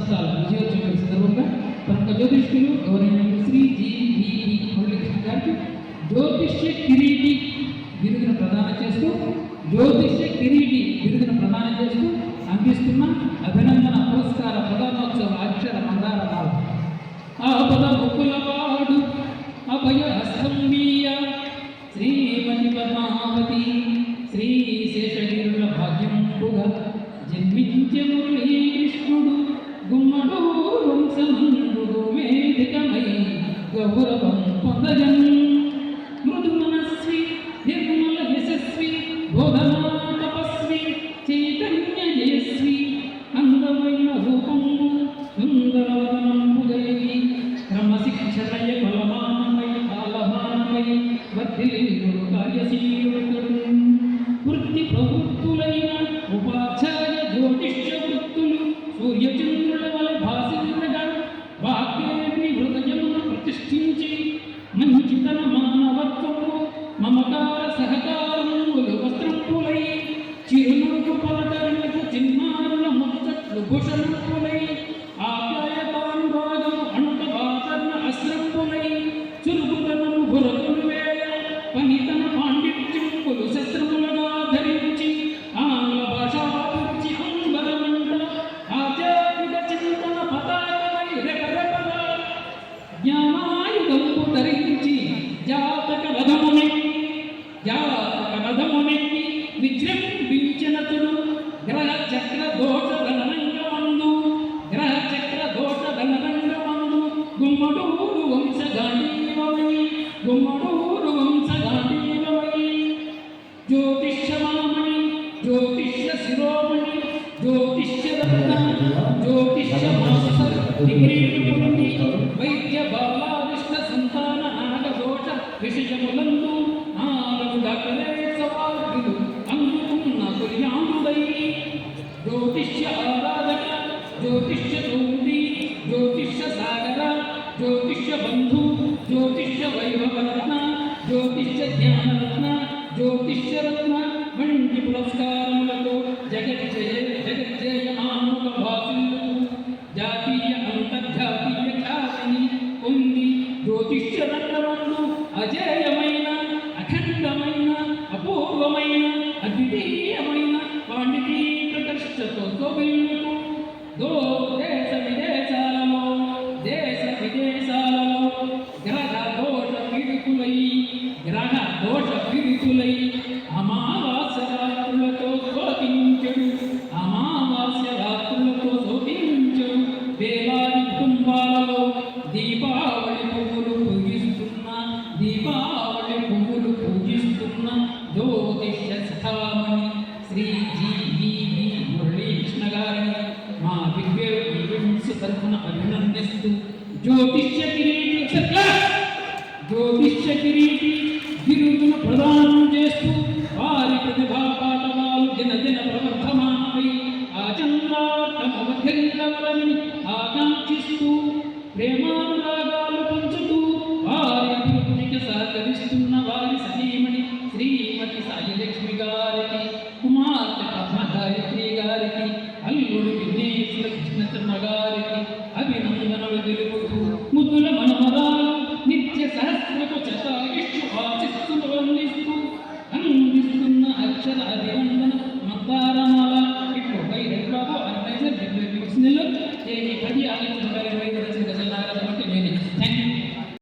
వసంతాల విజయోత్సవం సందర్భంగా ప్రముఖ జ్యోతిష్కులు ఎవరైనా శ్రీ జి.వి. మురళీకృష్ణ గారికి జ్యోతిష్య కిరీటి బిరుదును ప్రదానం చేస్తూ అందిస్తున్న అభినందన పురస్కార ప్రధానోత్సవ అక్షర మందారమాల ఆపద ముక్కులవాడు అభయ హస్తంబీయ శ్రీమతి పద్మావతి శ్రీ శేషగిరుల భాగ్యంబుగా జన్మించే మురళీకృష్ణుడు గుమ్మడు వంశమందు వేదికమై గౌరవం పొందజన్ మృదు మనస్వి నిర్మల యశస్వి బోధనా తపస్వి చైతన్య జయస్వి అందమైన రూపము సుందరవదనంబు కలిగి క్రమశిక్షణయ బలమానమై కాలమానమై వర్ధిల్లియుడు కార్యశీలుడు వృత్తి ప్రవృత్తులైన ఉపాధ్యాయ జ్యోతిష్య వృత్తులు సూర్యచంద్రుల వలె భాసించగా వాక్యాన్ని హృదయమును ప్రతిష్ఠించి మంచితన మానవత్వము మమకార సహకారములు వస్త్రంపులై చిరునవ్వు పలకరణకు చిన్నారుల ముచ్చట్లు భూషణంపులై ఆప్యాయతానురాగం అణుత వాతరణ అస్త్రంపులై చురుకుతనము భురతులు వేయ పనితన పాండిత్యంపులు శస్త్రములుగా ధరించి ఆంగ్ల భాషాభిరుచి అంబరమంట ఆధ్యాత్మిక చింతన పతాకమై రెపరెపల జ్ఞానాయుధంపు ధరించి జాతక రథమునెక్కి విజృంభించినతుడు గ్రహ చక్ర దోష ధనరంగమందు గుమ్మడూరు వంశగాంధీవమై జ్యోతిష్యమామణి జ్యోతిష్య శిరోమణి జ్యోతిష్య రత్న జ్యోతిష్య మాస్టర్ డిగ్రీ పొంది వైద్య బాలావిష్ణ సంతాన నాగదోష విషయములందు నాలుగు డాక్టరేట్ సవార్డులు అందుకున్న తుర్యాముడై జ్యోతిష్య ఆరాధన జ్యోతిష్య చౌండి జ్యోతిష్య సాగర జ్యోతిష్య బంధు జ్యోతిష్య వైభవరత్న జ్యోతిష్య జ్ఞానరత్న జ్యోతిష్య రత్న వంటి పురస్కారములతో జగజ్జయమానుక భాషలు జాతీయ అంతర్జాతీయ ఖ్యాతిని పొంది జ్యోతిష్య రంగమందు అజేయమైన అఖండమైన అపూర్వమైన అద్వితీయమైన పాండితీ ప్రదర్శతో శోభిల్లుతూ దేశ విదేశాలలో గ్రహ దోష పీడితులై అమావాస్య రాత్రులతో శోభించడు వేలాది కుటుంబాలలో దీపావళి పువ్వులు పూజిస్తున్న జ్యోతిష్య శిఖామణి శ్రీ జి.వి. మురళీకృష్ణ గారిని మా బిగ్వేవ్ ఈవెంట్స్ తరఫున అభినందిస్తూ జ్యోతిష్య కిరీటి బిరుదును ప్రదానం చేస్తూ వారి ప్రతిభా పాఠవాలు దినదిన ప్రవర్ధమానమై ఆచంద్రార్థమవధిల్లవలని ఆకాంక్షిస్తూ ప్రేమానురాగాలు పంచుతూ వారి అభివృద్ధికి సహకరిస్తున్న వారి సతీమణి శ్రీమతి సాయిలక్ష్మి గారికి కుమార్తె పద్మగాయత్రి గారికి అల్లుడు విఘ్నేశ్వర కృష్ణచర్మ గారికి అభినందనలు తెలుపుతూ ముద్దుల మనమరాలు నిత్య సహస్రకు చతాయిష్టు ఆశిస్తులు అందిస్తున్న అక్షర అభినందన మందారమాల ఇప్పుడు బై రెడ్ బాబు ఆర్గనైజర్ 10 ఆలోచన